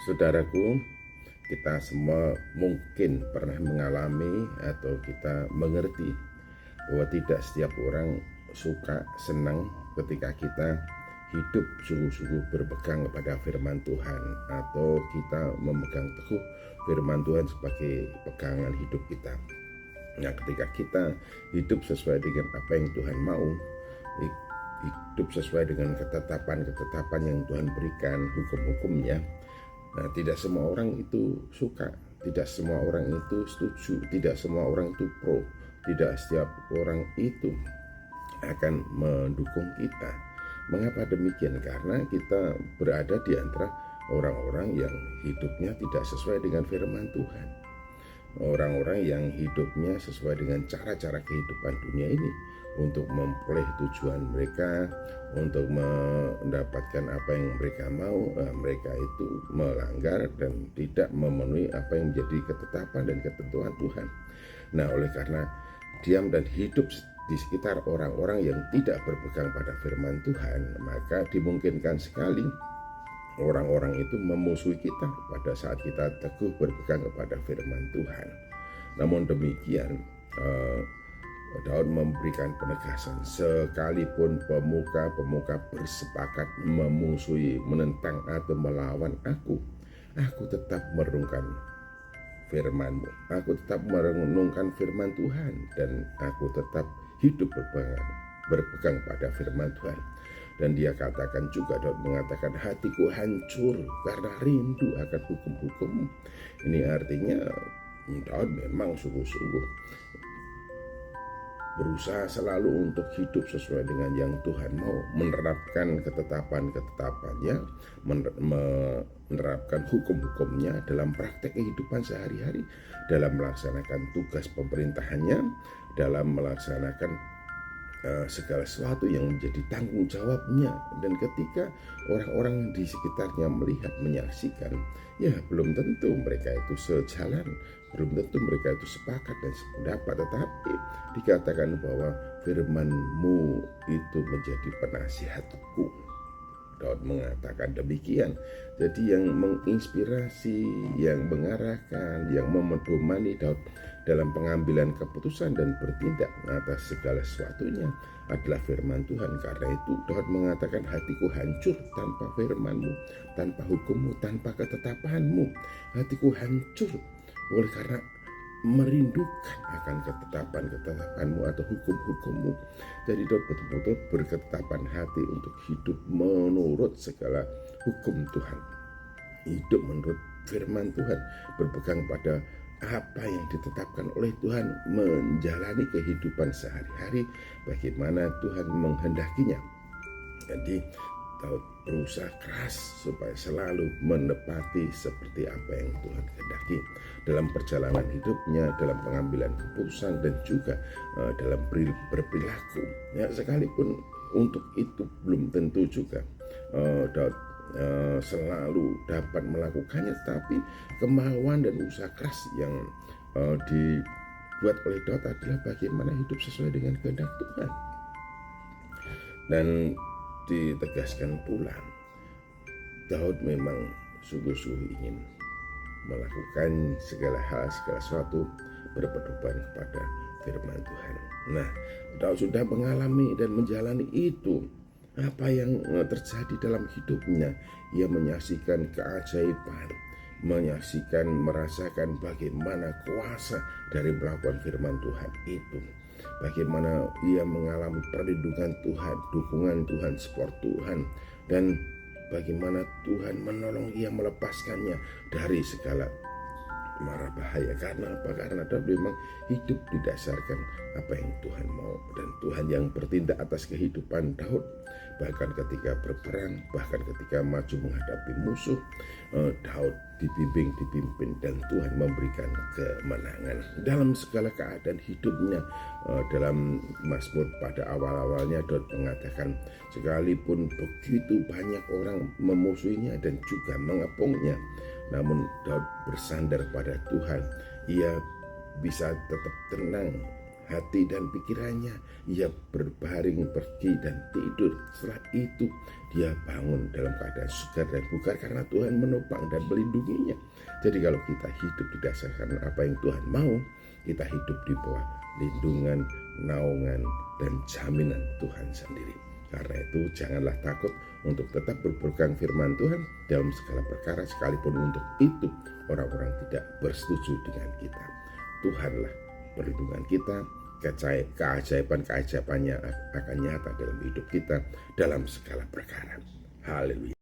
Saudaraku, kita semua mungkin pernah mengalami atau kita mengerti bahwa tidak setiap orang suka, senang ketika kita hidup sungguh-sungguh berpegang kepada firman Tuhan, atau kita memegang teguh firman Tuhan sebagai pegangan hidup kita. Nah, ketika kita hidup sesuai dengan apa yang Tuhan mau, hidup sesuai dengan ketetapan-ketetapan yang Tuhan berikan, hukum-hukumnya, nah, tidak semua orang itu suka, tidak semua orang itu setuju, tidak semua orang itu pro, tidak setiap orang itu akan mendukung kita. Mengapa demikian? Karena kita berada di antara orang-orang yang hidupnya tidak sesuai dengan firman Tuhan. Orang-orang yang hidupnya sesuai dengan cara-cara kehidupan dunia ini untuk memperoleh tujuan mereka, untuk mendapatkan apa yang mereka mau. Mereka itu melanggar dan tidak memenuhi apa yang menjadi ketetapan dan ketentuan Tuhan. Nah, oleh karena diam dan hidup di sekitar orang-orang yang tidak berpegang pada firman Tuhan, maka dimungkinkan sekali orang-orang itu memusuhi kita pada saat kita teguh berpegang kepada firman Tuhan. Namun demikian, Daud memberikan penegasan, sekalipun pemuka-pemuka bersepakat memusuhi, menentang atau melawan aku tetap merenungkan firman-Mu, aku tetap merenungkan firman Tuhan, dan aku tetap hidup berpegang pada firman Tuhan. Dan dia katakan juga, Daud mengatakan, hatiku hancur karena rindu akan hukum-hukum-Mu. Ini artinya Daud memang sungguh-sungguh berusaha selalu untuk hidup sesuai dengan yang Tuhan mau, menerapkan ketetapan-ketetapannya, menerapkan hukum-hukumnya dalam praktek kehidupan sehari-hari, dalam melaksanakan tugas pemerintahannya, dalam melaksanakan segala sesuatu yang menjadi tanggung jawabnya. Dan ketika orang-orang di sekitarnya melihat, menyaksikan, ya belum tentu mereka itu sejalan, belum tentu mereka itu sepakat dan sependapat, tetapi dikatakan bahwa firman-Mu itu menjadi penasihatku. Daud mengatakan demikian. Jadi yang menginspirasi, yang mengarahkan, yang memedomani Daud dalam pengambilan keputusan dan bertindak atas segala sesuatunya adalah firman Tuhan. Karena itu Daud mengatakan, hatiku hancur tanpa firman-Mu, tanpa hukum-Mu, tanpa ketetapan-Mu. Hatiku hancur oleh karena merindukan akan ketetapan-ketetapan-Mu atau hukum-hukum-Mu. Jadi Daud betul-betul berketetapan hati untuk hidup menurut segala hukum Tuhan, hidup menurut firman Tuhan, berpegang pada apa yang ditetapkan oleh Tuhan, menjalani kehidupan sehari-hari bagaimana Tuhan menghendakinya. Jadi Daud berusaha keras supaya selalu menepati seperti apa yang Tuhan kehendaki dalam perjalanan hidupnya, dalam pengambilan keputusan, dan juga dalam berperilaku. Ya, sekalipun untuk itu belum tentu juga Daud selalu dapat melakukannya, tapi kemauan dan usaha keras yang dibuat oleh Daud adalah bagaimana hidup sesuai dengan kehendak Tuhan. Dan ditegaskan pula, Daud memang sungguh-sungguh ingin melakukan segala hal, segala sesuatu berpedoman kepada firman Tuhan. Nah, Daud sudah mengalami dan menjalani itu. Apa yang terjadi dalam hidupnya, ia menyaksikan keajaiban, merasakan bagaimana kuasa dari melakukan firman Tuhan itu. Bagaimana ia mengalami perlindungan Tuhan, dukungan Tuhan, support Tuhan, dan bagaimana Tuhan menolong ia melepaskannya dari segala mara bahaya. Karena apa? Karena Daud memang hidup didasarkan apa yang Tuhan mau, dan Tuhan yang bertindak atas kehidupan Daud. Bahkan ketika berperang, bahkan ketika maju menghadapi musuh, Daud dipimpin, dan Tuhan memberikan kemenangan dalam segala keadaan hidupnya. Dalam Mazmur pada awal-awalnya Daud mengatakan, sekalipun begitu banyak orang memusuhinya dan juga mengepungnya, namun Daud bersandar pada Tuhan. Ia bisa tetap tenang hati dan pikirannya. Ia berbaring, pergi dan tidur. Setelah itu dia bangun dalam keadaan segar dan bugar karena Tuhan menopang dan melindunginya. Jadi kalau kita hidup didasarkan apa yang Tuhan mau, kita hidup di bawah lindungan, naungan, dan jaminan Tuhan sendiri. Karena itu janganlah takut untuk tetap berpegang firman Tuhan dalam segala perkara, sekalipun untuk itu orang-orang tidak bersetuju dengan kita. Tuhanlah perlindungan kita, keajaiban-keajaibannya akan nyata dalam hidup kita dalam segala perkara. Haleluya.